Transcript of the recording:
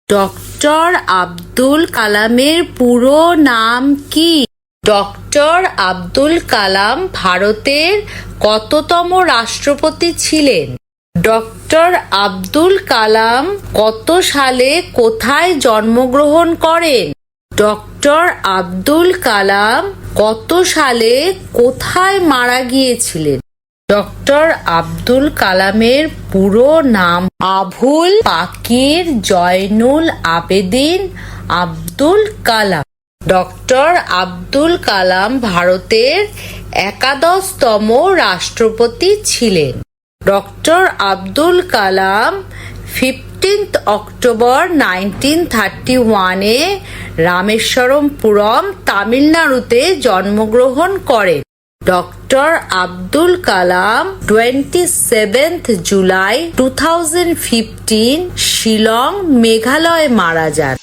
Doctor Abdul কালামের পুরো নাম কি? ডক্টর আব্দুল কালাম ভারতের কততম রাষ্ট্রপতি ছিলেন? ডক্টর আব্দুল কালাম কত সালে কোথায় জন্মগ্রহণ করেন? ডক্টর আব্দুল কালাম কত সালে কোথায় মারা গিয়েছিলেন? ডক্টর আব্দুল কালামের পুরো নাম আবুল পাকির জয়নুল আবেদিন আব্দুল কালাম। ডক্টর আব্দুল কালাম ভারতের একাদশতম রাষ্ট্রপতি ছিলেন। ডক্টর আব্দুল কালাম 15 অক্টোবর 1931-এ রামেশ্বরমপুরম, তামিলনাড়ুতে জন্মগ্রহণ করেন। ডক্টর আব্দুল কালাম 27 জুলাই 2015 শিলং, মেঘালয়ে মারা যান।